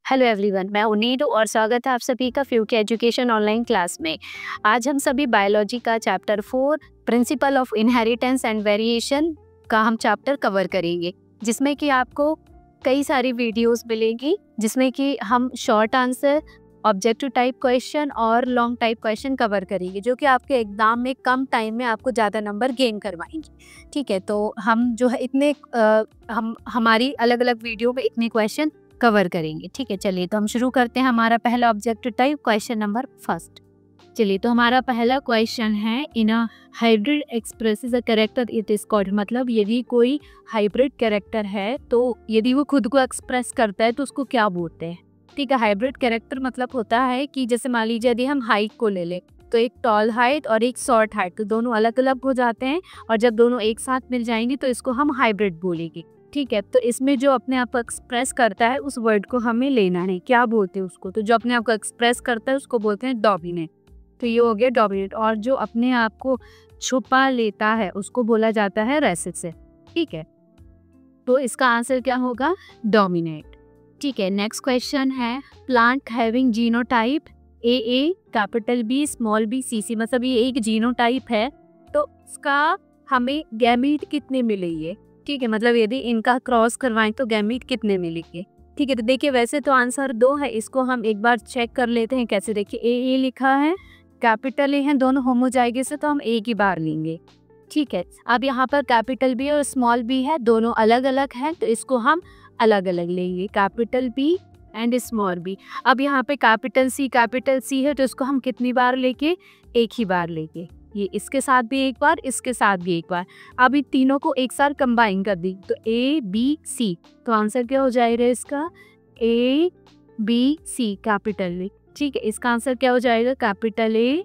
Hello everyone, मैं उन्नीड हूँ और स्वागत है आप सभी का फ्यू के एजुकेशन ऑनलाइन क्लास में। आज हम सभी बायोलॉजी का chapter 4 principle of inheritance and variation का हम चैप्टर कवर करेंगे, जिसमें कि आपको कई सारी वीडियोस मिलेंगी, जिसमें कि हम short answer, objective type question और लॉन्ग टाइप क्वेश्चन कवर करेंगे, जो कि आपके एग्जाम में कम टाइम में आपको ज़्यादा नंबर गेन करवाएंगे। ठीक है, तो हम जो है हम हमारी अलग अलग वीडियो में इतने क्वेश्चन कवर करेंगे। ठीक है, चलिए तो हम शुरू करते हैं। हमारा पहला objective type question number first. चलिए तो हमारा पहला क्वेश्चन है, in a hybrid expresses a character it is called. मतलब यदि कोई हाइब्रिड कैरेक्टर है तो यदि वो खुद को एक्सप्रेस करता है तो उसको क्या बोलते हैं। ठीक है, हाइब्रिड कैरेक्टर मतलब होता है कि जैसे मान लीजिए यदि हम हाइट को ले लें तो एक टॉल हाइट और एक शॉर्ट हाइट, तो दोनों अलग अलग हो जाते हैं और जब दोनों एक साथ मिल जाएंगे तो इसको हम हाइब्रिड बोलेंगे। ठीक है, तो इसमें जो अपने आप को एक्सप्रेस करता है उस वर्ड को हमें लेना है, क्या बोलते हैं उसको। तो जो अपने आप को एक्सप्रेस करता है उसको बोलते हैं डोमिनेट। तो ये हो गया डोमिनेट। और जो अपने आप को छुपा लेता है उसको बोला जाता है रेसेसिव। ठीक है, तो इसका आंसर क्या होगा, डोमिनेट। ठीक है, नेक्स्ट क्वेश्चन है, plant having genotype A capital B small B C C. मतलब ये एक जीनोटाइप है तो इसका हमें गैमीट कितने मिलेंगे। ठीक है, मतलब यदि इनका क्रॉस करवाएं तो गैमीट कितने मिलेंगे। ठीक है, तो देखिए वैसे तो आंसर 2 है, इसको हम एक बार चेक कर लेते हैं कैसे। देखिए ए लिखा है, कैपिटल ए है, दोनों होमोजाइगस है तो हम एक ही बार लेंगे। ठीक है, अब यहाँ पर कैपिटल बी और स्मॉल बी है, दोनों अलग अलग हैं तो इसको हम अलग अलग लेंगे, capital B and small B. अब यहाँ पे कैपिटल सी है तो इसको हम कितनी बार लेके, एक ही बार लेंगे। ये इसके साथ भी एक बार, इसके साथ भी एक बार। अब इन तीनों को एक साथ कंबाइन कर दी तो ए बी सी, तो आंसर क्या हो जाएगा इसका, A B C capital A. ठीक है, इसका आंसर क्या हो जाएगा, capital A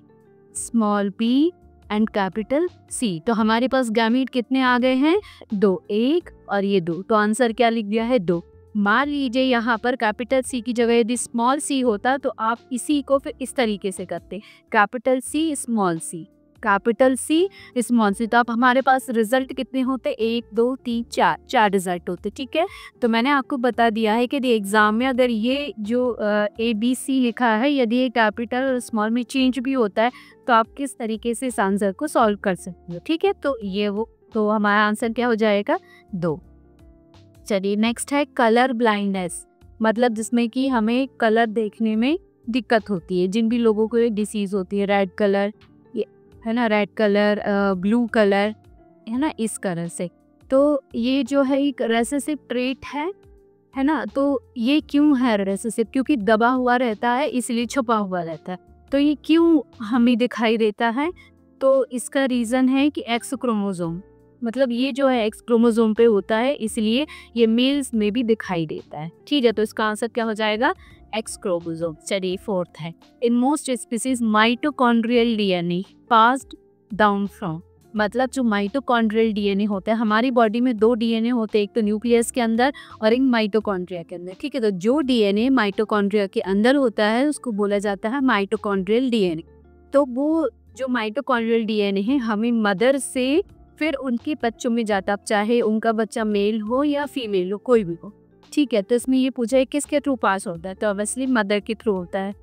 small B and capital C. तो हमारे पास गैमीट कितने आ गए हैं, 2, 1 और ये 2। तो आंसर क्या लिख दिया है, 2। मान लीजिए यहाँ पर कैपिटल सी की जगह यदि स्मॉल सी होता तो आप इसी को फिर इस तरीके से करते, capital C small C, capital C small C. तो अब हमारे पास रिजल्ट कितने होते, 1 2 3 4 रिजल्ट होते। ठीक है, तो मैंने आपको बता दिया है कि एग्जाम में अगर ये जो ए बी सी लिखा है, यदि ये कैपिटल और स्मॉल में चेंज भी होता है तो आप किस तरीके से इस आंसर को सॉल्व कर सकते हो। ठीक है, तो हमारा आंसर क्या हो जाएगा, 2। चलिए नेक्स्ट है कलर ब्लाइंडनेस। मतलब जिसमें कि हमें कलर देखने में दिक्कत होती है, जिन भी लोगों को ये डिसीज होती है, रेड कलर है ना, रेड कलर, ब्लू कलर है ना, इस कलर से। तो ये जो है एक रेसेसिव ट्रेट है ना। तो ये क्यों है रेसेसिव, क्योंकि दबा हुआ रहता है इसलिए छुपा हुआ रहता है। तो ये क्यों हमें दिखाई देता है, तो इसका रीज़न है कि एक्स क्रोमोसोम, मतलब ये जो है एक्स क्रोमोसोम पे होता है इसलिए ये मेल्स में भी दिखाई देता है। ठीक है, तो इसका आंसर क्या हो जाएगा, एक्स क्रोमोसोम। चलिए फोर्थ है, in most species mitochondrial DNA passed down from. मतलब जो माइटोकॉन्ड्रियल डीएनए होता है, हमारी बॉडी में 2 डीएनए होते हैं, एक तो न्यूक्लियस के अंदर और एक माइटोकॉन्ड्रिया के अंदर। ठीक है, तो जो डीएनए माइटोकॉन्ड्रिया के अंदर होता है उसको बोला जाता है माइटोकॉन्ड्रियल डीएनए। तो वो जो माइटोकॉन्ड्रियल डीएनए है हमें मदर से फिर उनके बच्चों में जाता, अब चाहे उनका बच्चा मेल हो या फीमेल हो, कोई भी हो। ठीक है, तो इसमें ये पूछा है किसके थ्रू पास होता है, तो ऑब्वियसली मदर के थ्रू होता है।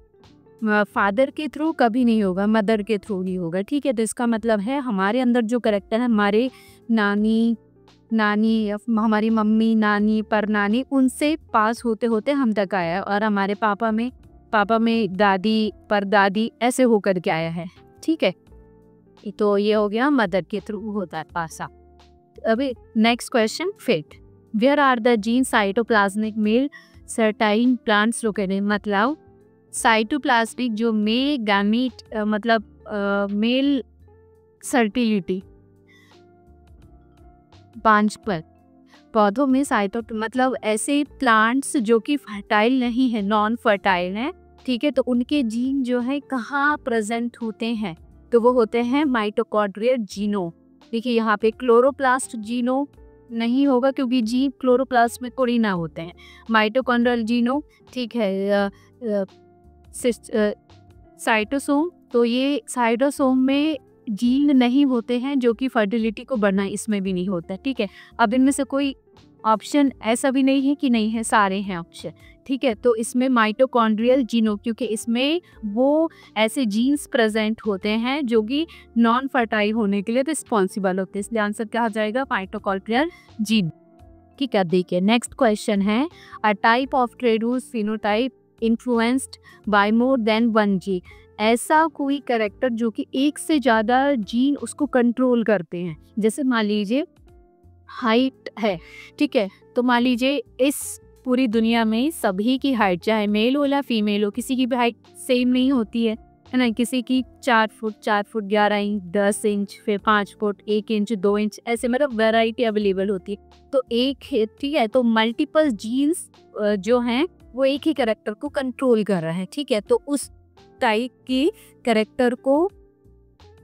फादर के थ्रू कभी नहीं होगा, मदर के थ्रू ही होगा। ठीक है, तो इसका मतलब है हमारे अंदर जो कैरेक्टर है, हमारे नानी हमारी मम्मी, नानी, परनानी, उनसे पास होते होते हम तक आया है और हमारे पापा में दादी, परदादी, ऐसे होकर के आया है। ठीक है, तो ये हो गया मदर के थ्रू होता है पासा। अभी next question, fit. Where are the gene cytoplasmic male certain plants located. मतलब साइटोप्लाज्मिक जो मेल गैमीट, मतलब मेल फर्टिलिटी पांचपन पौधों में मतलब ऐसे प्लांट्स जो कि फर्टाइल नहीं है, नॉन फर्टाइल है। ठीक है, तो उनके जीन जो है कहाँ प्रेजेंट होते हैं, तो वो होते हैं माइटोकॉन्ड्रियल जीनो। देखिए यहाँ पे क्लोरोप्लास्ट जीनो नहीं होगा क्योंकि जीन क्लोरोप्लास्ट में थोड़ी ना होते हैं, माइटोकॉन्ड्रियल जीनो। ठीक है, साइटोसोम, तो ये साइटोसोम में जीन नहीं होते हैं जो कि फर्टिलिटी को बढ़ाएं, इसमें भी नहीं होता है। ठीक है, अब इनमें से कोई ऑप्शन ऐसा भी नहीं है कि नहीं है, सारे हैं ऑप्शन, ठीक है। तो इसमें माइटोकॉन्ड्रियल जीनो, क्योंकि इसमें वो ऐसे जीन्स प्रेजेंट होते हैं जो कि नॉन फर्टाइल होने के लिए रिस्पॉन्सिबल होते हैं, इसलिए आंसर क्या हो जाएगा, माइटोकॉन्ड्रियल जीन। ठीक है, देखिए नेक्स्ट क्वेश्चन है, a type of traits phenotype influenced by more than one gene. ऐसा कोई कैरेक्टर जो कि एक से ज़्यादा जीन उसको कंट्रोल करते हैं। जैसे मान लीजिए हाइट है, ठीक है, तो मान लीजिए इस पूरी दुनिया में सभी की हाइट, चाहे मेल हो या फीमेल हो, किसी की भी हाइट सेम नहीं होती है ना। किसी की 4 फुट 11 इंच, 10 इंच, फिर 5 फुट 1 इंच, 2 इंच, ऐसे मतलब वैरायटी अवेलेबल होती है। तो एक है, ठीक है, तो मल्टीपल जीन्स जो हैं वो एक ही कैरेक्टर को कंट्रोल कर रहा है, ठीक है। तो उस टाइप की कैरेक्टर को,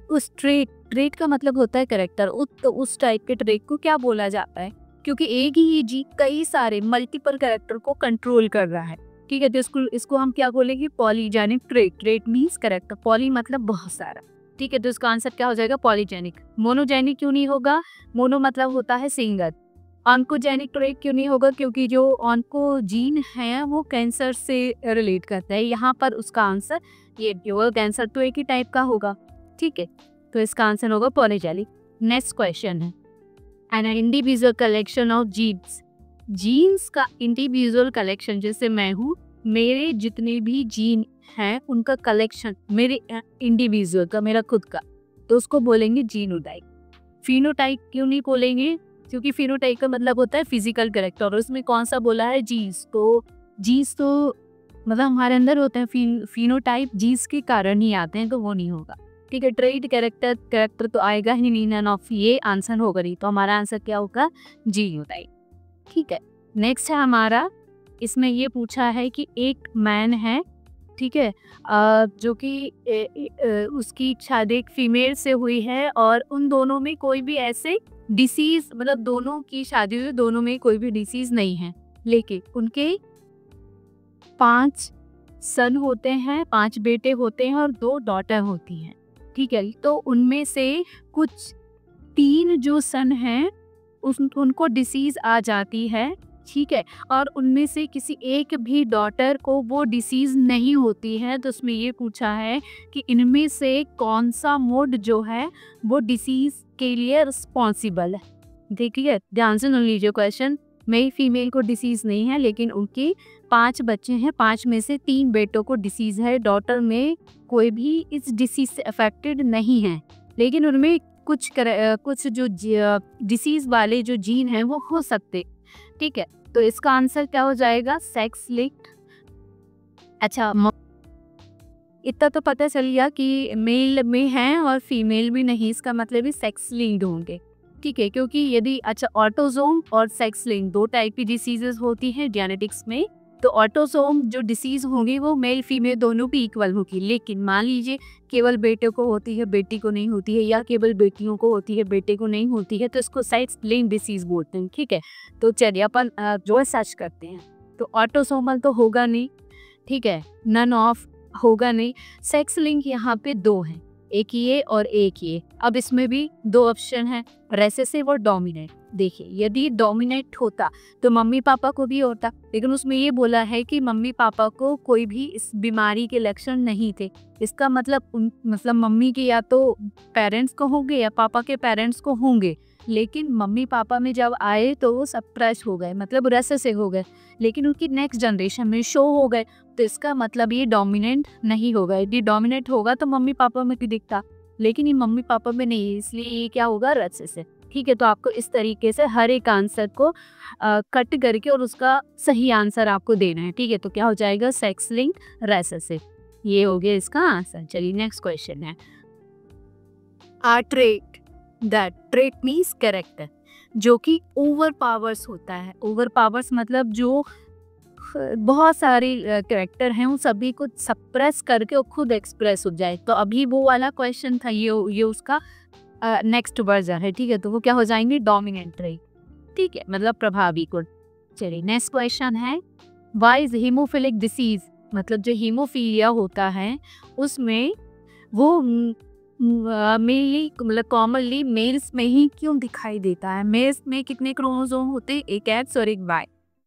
उस ट्रेट का मतलब होता है कैरेक्टर, तो उस टाइप के ट्रेट को क्या बोला जाता है, क्योंकि एक ही जीन कई सारे मल्टीपल कैरेक्टर को कंट्रोल कर रहा है, ठीक है। तो इसको हम क्या बोलेंगे, polygenic trait. Trait means character, poly मतलब बहुत सारा, ठीक है। तो इसका आंसर क्या हो जाएगा, पॉलीजेनिक। मोनोजेनिक क्यों नहीं होगा, मोनो मतलब होता है सिंगल। ऑन्कोजेनिक ट्रेट क्यों नहीं होगा, क्योंकि जो ऑन्को जीन है वो कैंसर से रिलेट करता है, यहाँ पर उसका आंसर ये होगा, कैंसर तो एक ही टाइप का होगा, ठीक है। तो इसका आंसर होगा पॉलीजेनिक। नेक्स्ट क्वेश्चन है, an individual collection of genes. Genes का इंडिविजुअल कलेक्शन, जैसे मैं हूँ, मेरे जितने भी जीन हैं उनका कलेक्शन, मेरे इंडिविजुअल का, मेरा खुद का, तो उसको बोलेंगे जीनोटाइप। फिनोटाइप क्यों नहीं बोलेंगे, क्योंकि फिनोटाइप का मतलब होता है फिजिकल कैरेक्टर, और उसमें कौन सा बोला है, जीन्स। तो जीन्स तो मतलब हमारे अंदर होते हैं, फिनोटाइप जीन्स के कारण ही आते हैं, तो वो नहीं होगा, ठीक है। ट्रेट कैरेक्टर तो आएगा ही नहीं, नन ऑफ ये आंसर होगा नहीं, तो हमारा आंसर क्या होगा, जीनोटाइप, ठीक है। नेक्स्ट है हमारा, इसमें ये पूछा है कि एक मैन है, ठीक है, जो कि उसकी शादी एक फीमेल से हुई है, और उन दोनों में कोई भी ऐसे डिसीज, मतलब दोनों की शादी हुई, दोनों में कोई भी डिसीज नहीं है, लेकिन उनके 5 सन होते हैं, 5 बेटे होते हैं और 2 डॉटर होती हैं, ठीक है। तो उनमें से कुछ 3 जो सन हैं उनको डिसीज आ जाती है, ठीक है, और उनमें से किसी एक भी डॉटर को वो डिसीज नहीं होती है। तो उसमें ये पूछा है कि इनमें से कौन सा मोड जो है वो डिसीज के लिए रिस्पॉन्सिबल है। देखिए ध्यान से सुन लीजिए क्वेश्चन, मेल फीमेल को डिसीज नहीं है, लेकिन उनके 5 बच्चे हैं, 5 में से 3 बेटों को डिसीज है, डॉटर में कोई भी इस डिसीज से अफेक्टेड नहीं है, लेकिन उनमें कुछ जो डिसीज वाले जो जीन हैं वो हो सकते, ठीक है। तो इसका आंसर क्या हो जाएगा, सेक्स लिंक्ड। अच्छा, इतना तो पता चल गया कि मेल में हैं और फीमेल में नहीं, इसका मतलब भी सेक्स लिंक्ड होंगे, ठीक है। क्योंकि यदि अच्छा ऑटोसोम और सेक्स लिंक 2 टाइप की डिसीजेस होती हैं जेनेटिक्स में, तो ऑटोसोम जो डिसीज होंगी वो मेल फीमेल दोनों भी इक्वल होगी, लेकिन मान लीजिए केवल बेटे को होती है बेटी को नहीं होती है, या केवल बेटियों को होती है बेटे को नहीं होती है, तो इसको सेक्स लिंक डिसीज बोलते हैं, ठीक है। तो चलिए अपन जो है सर्च करते हैं, तो ऑटोसोमल तो होगा नहीं, ठीक है, नन ऑफ होगा नहीं, सेक्स लिंक यहाँ पे 2 हैं, एक ये और एक ये। अब इसमें भी 2 ऑप्शन है, रेसेसिव और डोमिनेंट। देखिए यदि डोमिनेंट होता तो मम्मी पापा को भी होता, लेकिन उसमें ये बोला है कि मम्मी पापा को कोई भी इस बीमारी के लक्षण नहीं थे। इसका मतलब मम्मी के या तो पेरेंट्स को होंगे या पापा के पेरेंट्स को होंगे, लेकिन मम्मी पापा में जब आए तो वो सप्रेस हो गए, मतलब रेसेसिव हो गए, लेकिन उनकी नेक्स्ट जनरेशन में शो हो गए, तो इसका मतलब ये डोमिनेंट नहीं होगा। यदि डोमिनेंट होगा तो मम्मी पापा में भी दिखता, लेकिन ये मम्मी पापा में नहीं है, इसलिए ये क्या होगा, रेसेसिव, ठीक है। तो आपको इस तरीके से हर एक आंसर को कट करके और उसका सही आंसर आपको देना है, ठीक है। तो क्या हो जाएगा, सेक्स लिंक रेसेसिव, ये हो गया इसका आंसर। चलिए नेक्स्ट क्वेश्चन है, a trait, that trait means character, जो कि ओवर पावर्स होता है। ओवर पावर्स मतलब जो बहुत सारे कैरेक्टर हैं उन सभी को सप्रेस करके वो खुद एक्सप्रेस हो जाए। तो अभी वो वाला क्वेश्चन था, ये उसका नेक्स्ट वर्जन है, ठीक है। तो वो क्या हो जाएंगे, डोमिनेंट ट्रेट, ठीक है, मतलब प्रभावी गुण। चलिए नेक्स्ट क्वेश्चन है, व्हाई इज हीमोफिलिक डिसीज, मतलब जो हीमोफीलिया होता है उसमें वो में ही मतलब कॉमनली मेल्स में ही क्यों दिखाई देता है? मेल्स में कितने क्रोमोसोम होते हैं? एक एक्स और एक वाई।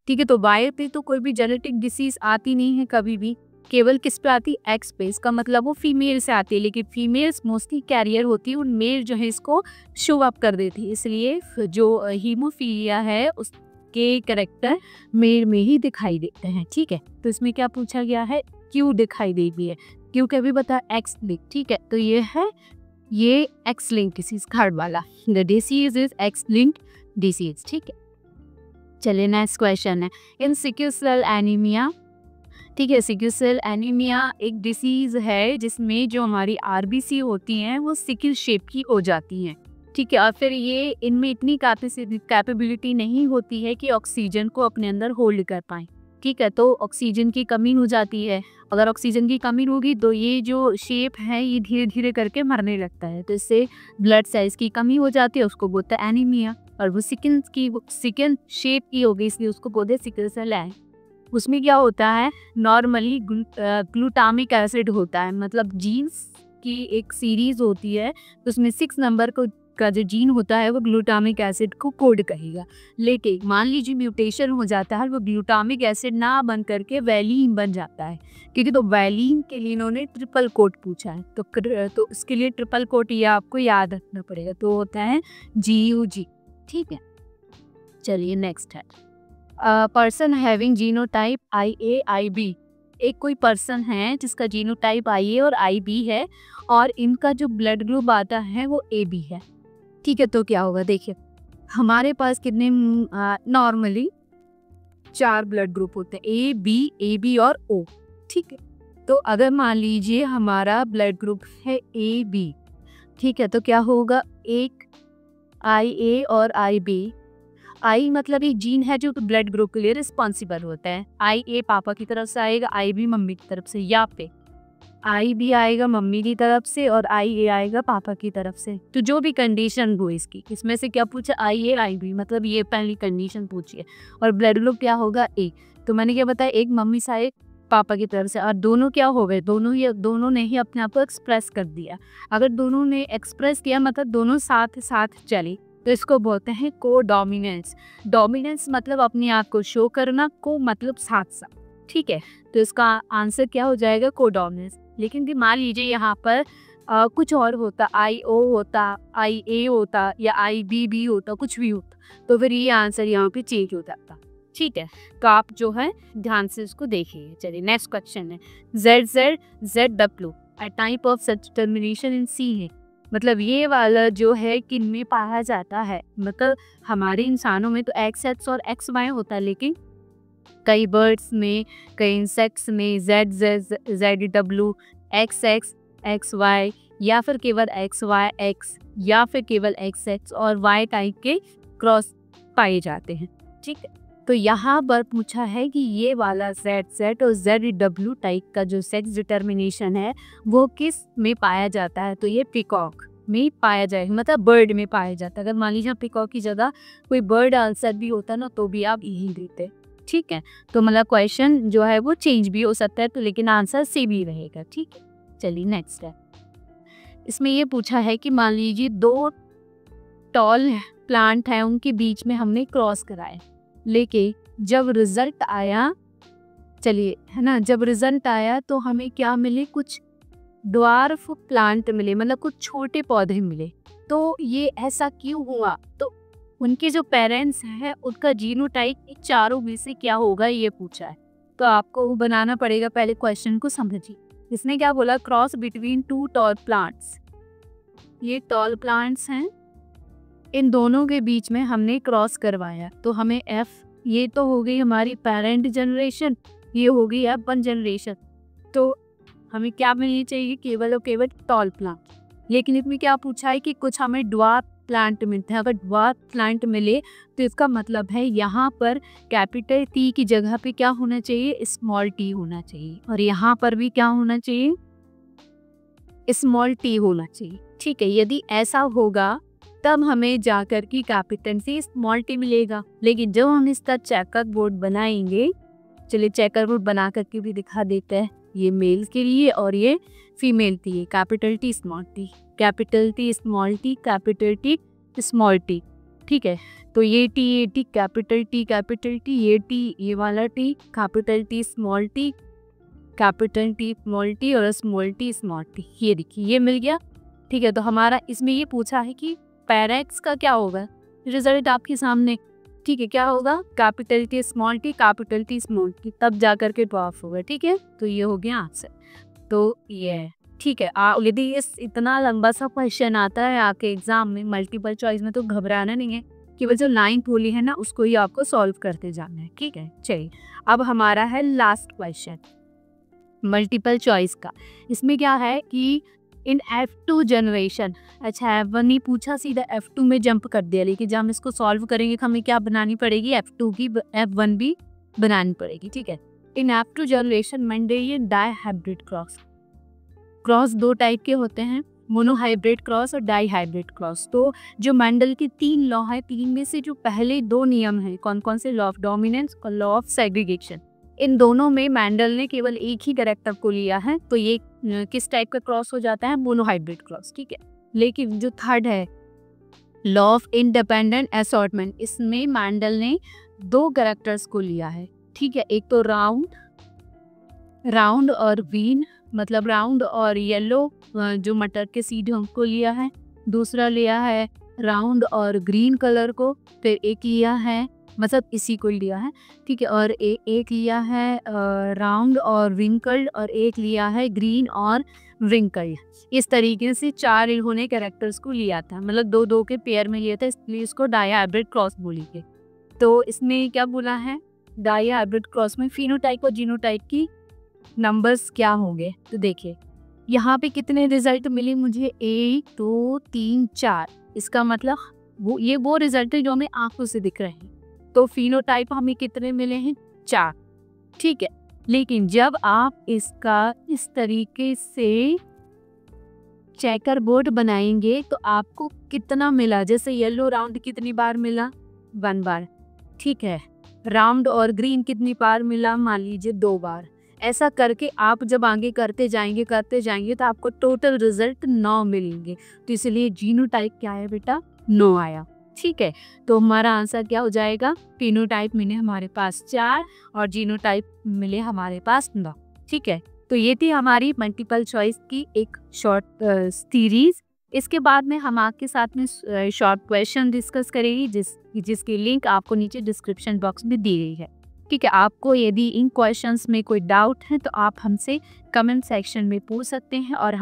ठीक है, तो वाई पे तो कोई भी जेनेटिक डिसीज आती नहीं है कभी भी, केवल किस पे आती है? एक्स पे। इसका मतलब वो फीमेल से आती है, लेकिन फीमेल्स मोस्टली कैरियर होती है और मेल जो है इसको शो अप कर देती है। इसलिए जो हीमोफीलिया है उसके कैरेक्टर मेल में ही दिखाई देते हैं। ठीक है, तो इसमें क्या पूछा गया है? क्यों दिखाई देती है? क्योंकि अभी बता एक्स लिंक। ठीक है, तो ये एक्स लिंक डिसीज थर्ड वाला, the disease is x linked disease. ठीक है, चलिए नेक्स्ट क्वेश्चन है इन सिकल सेल एनीमिया। ठीक है, सिकल सेल एनीमिया एक डिसीज है जिसमें जो हमारी आरबीसी होती हैं वो सिकल शेप की हो जाती हैं। ठीक है, और फिर ये इनमें इतनी कैपेबिलिटी नहीं होती है कि ऑक्सीजन को अपने अंदर होल्ड कर पाएं। ठीक है, तो ऑक्सीजन की कमी हो जाती है। अगर ऑक्सीजन की कमी होगी तो ये जो शेप है ये धीरे धीरे करके मरने लगता है, तो इससे ब्लड सेल्स की कमी हो जाती है, उसको बोलते हैं एनीमिया। और वो सिकल शेप की हो गई, इसलिए उसको बोलते हैं सिकल सेल है। उसमें क्या होता है? नॉर्मली ग्लूटामिक एसिड होता है, मतलब जीन्स की एक सीरीज होती है, तो उसमें 6 नंबर का जो जीन होता है वो ग्लूटामिक एसिड को कोड करेगा। लेकिन मान लीजिए म्यूटेशन हो जाता है, वो ग्लूटामिक एसिड ना बन करके वैलीन बन जाता है, क्योंकि तो वैलीन के लिए इन्होंने ट्रिपल कोड पूछा है, तो इसके लिए ट्रिपल कोड ये आपको याद रखना पड़ेगा, तो होता है GUG। ठीक है, चलिए नेक्स्ट है person having genotype IA IB। एक कोई पर्सन है जिसका जीनोटाइप IA और IB है और इनका जो ब्लड ग्रुप आता है वो AB है। ठीक है, तो क्या होगा? देखिए हमारे पास कितने नॉर्मली 4 ब्लड ग्रुप होते हैं, AB AB और O। ठीक है, तो अगर मान लीजिए हमारा ब्लड ग्रुप है AB, ठीक है, तो क्या होगा? एक IA और IB। आई मतलब एक जीन है जो ब्लड ग्रुप के लिए रिस्पॉन्सिबल होता है। IA पापा की तरफ से आएगा, IB मम्मी की तरफ से, या पे IB आएगा मम्मी की तरफ से और IA आएगा पापा की तरफ से। तो जो भी कंडीशन हो इसकी, इसमें से क्या पूछा? IA IB, मतलब ये पहली कंडीशन पूछी है। और ब्लड ग्रुप क्या होगा? A। तो मैंने क्या बताया? एक मम्मी से एक पापा की तरफ से, और दोनों क्या हो गए? दोनों ने ही अपने आप को एक्सप्रेस कर दिया। अगर दोनों ने एक्सप्रेस किया मतलब दोनों साथ साथ चले, तो इसको बोलते हैं को डोमिनेंस। डोमिनेंस मतलब अपने आप को शो करना, को मतलब साथ साथ। ठीक है, तो इसका आंसर क्या हो जाएगा? को डोमिनेंस। लेकिन मान लीजिए यहाँ पर कुछ और होता, IO होता, IA होता या IBB होता, कुछ भी होता, तो फिर ये आंसर यहाँ पे चेंज हो जाता। ठीक है, तो आप जो है ध्यान से इसको देखिए। चलिए नेक्स्ट क्वेश्चन है ZZZW a type of such termination in C है। मतलब ये वाला जो है किन में पाया जाता है? मतलब हमारे इंसानों में तो XX और XY होता है, लेकिन कई बर्ड्स में, कई इंसेक्ट्स में ZZZW XX XY या फिर केवल XYX या फिर केवल XX और Y टाइप के क्रॉस पाए जाते हैं। ठीक है, तो यहाँ पर पूछा है कि ये वाला ZZ और ZW टाइप का जो सेक्स डिटर्मिनेशन है वो किस में पाया जाता है? तो ये पिकॉक में पाया जाएगा, मतलब बर्ड में पाया जाता है। अगर मान लीजिए पिकॉक की जगह कोई बर्ड आंसर भी होता ना तो भी आप यही देते। ठीक है, तो मतलब क्वेश्चन जो है वो चेंज भी हो सकता है, तो लेकिन आंसर सेम ही रहेगा। ठीक है, चलिए नेक्स्ट है। इसमें ये पूछा है कि मान लीजिए 2 टॉल प्लांट है, उनके बीच में हमने क्रॉस कराया, लेकिन जब रिजल्ट आया, चलिए है ना, जब रिजल्ट आया तो हमें क्या मिले? कुछ ड्वार्फ प्लांट मिले, मतलब कुछ छोटे पौधे मिले। तो ये ऐसा क्यों हुआ? तो उनके जो पेरेंट्स हैं उनका जीनोटाइप इन चारों में से क्या होगा ये पूछा है, तो आपको बनाना पड़ेगा। पहले क्वेश्चन को समझिए। इसने क्या बोला? Cross between 2 tall plants. ये टॉल प्लांट्स हैं, इन दोनों के बीच में हमने क्रॉस करवाया, तो हमें F, ये तो हो गई हमारी पेरेंट जनरेशन, ये हो गई F1 जनरेशन। तो हमें क्या मिलनी चाहिए? केवल और केवल टॉल प्लांट। लेकिन इसमें क्या पूछा है कि कुछ हमें ड्वार्फ प्लांट मिलते हैं। अगर ड्वार्फ प्लांट मिले तो इसका मतलब है यहाँ पर कैपिटल T की जगह पे क्या होना चाहिए? स्मॉल t होना चाहिए, और यहाँ पर भी क्या होना चाहिए? स्मॉल t होना चाहिए। ठीक है, यदि ऐसा होगा तब हमें जाकर की कैपिटल से स्मॉल t मिलेगा। लेकिन जब हम इसका चेकर बोर्ड बनाएंगे, चलिए चेकर बोर्ड बना करके भी दिखा देते हैं, ये मेल के लिए और ये फीमेल के लिए, capital T small t। Capital T small T capital T small T, ठीक है। तो ये टी कैपिटल टी, ये टी ये वाला T capital T small T capital T small T और स्मॉल टी स्मॉल टी, ये देखिए ये मिल गया, ठीक है। तो हमारा इसमें ये पूछा है कि पैरेक्स का क्या होगा, रिजल्ट आपके सामने, ठीक है। क्या होगा, capital T small T capital T small T, तब जा करके ड्रॉप होगा, ठीक है। तो ये हो गया आंसर, तो ये ठीक है। यदि इस इतना लंबा सा क्वेश्चन आता है आपके एग्जाम में मल्टीपल चॉइस में, तो घबराना नहीं है, केवल जो लाइन बोली है ना उसको ही आपको सॉल्व करते जाना है, ठीक है। चलिए अब हमारा है लास्ट क्वेश्चन मल्टीपल चॉइस का। इसमें क्या है कि इन F2 जनरेशन, अच्छा F1 ही पूछा, सीधा F2 में जंप कर दिया, लेकिन जब हम इसको सॉल्व करेंगे हमें क्या बनानी पड़ेगी, F2 की F1 भी बनानी पड़ेगी, ठीक है। इन F2 generation Mendelian dihybrid cross दो टाइप के होते हैं, मोनोहाइब्रिड क्रॉस और डाई हाइब्रिड क्रॉस। तो जो मेंडल के 3 लॉ है, 3 में से जो पहले 2 नियम हैं, कौन कौन से, लॉ ऑफ डोमिनेंस और लॉ ऑफ सेग्रीगेशन, इन दोनों में मेंडल ने केवल एक ही कैरेक्टर को लिया है, तो ये किस टाइप का क्रॉस हो जाता है, मोनोहाइब्रिड क्रॉस, ठीक है। लेकिन जो थर्ड है लॉ ऑफ इंडिपेंडेंट असॉर्टमेंट, इसमें मेंडल ने 2 कैरेक्टर्स को लिया है, ठीक है। एक तो राउंड और ग्रीन, मतलब राउंड और येलो जो मटर के सीड हमको लिया है, दूसरा लिया है राउंड और ग्रीन कलर को, फिर एक लिया है, मतलब इसी को लिया है, ठीक है। और एक लिया है राउंड और रिंकल्ड, और एक लिया है ग्रीन और रिंकल्ड। इस तरीके से 4 इन्होंने कैरेक्टर्स को लिया था, मतलब 2-2 के पेयर में लिया था, इसलिए इसको डाई हाइब्रिड क्रॉस बोलेंगे। तो इसमें क्या बोला है, डाई हाइब्रिड क्रॉस में फिनोटाइप और जीनोटाइप की नंबर्स क्या होंगे। तो देखिए यहाँ पे कितने रिजल्ट मिले मुझे, 1 2 3 4, इसका मतलब वो रिजल्ट है जो हमें आंखों से दिख रहे हैं। तो फिनोटाइप हमें कितने मिले हैं, 4, ठीक है। लेकिन जब आप इसका इस तरीके से चेकर बोर्ड बनाएंगे तो आपको कितना मिला, जैसे येलो राउंड कितनी बार मिला, 1 बार, ठीक है। राउंड और ग्रीन कितनी बार मिला, मान लीजिए 2 बार। ऐसा करके आप जब आगे करते जाएंगे तो आपको टोटल रिजल्ट 9 मिलेंगे। तो इसलिए जीनोटाइप क्या है बेटा, 9 आया, ठीक है। तो हमारा आंसर क्या हो जाएगा, फिनोटाइप मिले हमारे पास 4 और जीनोटाइप मिले हमारे पास 9, ठीक है। तो ये थी हमारी मल्टीपल चॉइस की एक शॉर्ट सीरीज। इसके बाद में हम आपके साथ में शॉर्ट क्वेश्चन डिस्कस करेंगे, जिसकी लिंक आपको नीचे डिस्क्रिप्शन बॉक्स में दी गई है, ठीक है। आपको यदि इन क्वेश्चंस में कोई डाउट है तो आप हमसे कमेंट सेक्शन में पूछ सकते हैं, और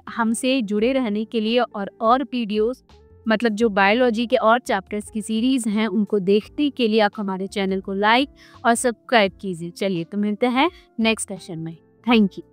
हमसे जुड़े रहने के लिए और वीडियोस, मतलब जो बायोलॉजी के और चैप्टर्स की सीरीज़ हैं उनको देखने के लिए आप हमारे चैनल को लाइक और सब्सक्राइब कीजिए। चलिए तो मिलते हैं नेक्स्ट सेशन में, थैंक यू।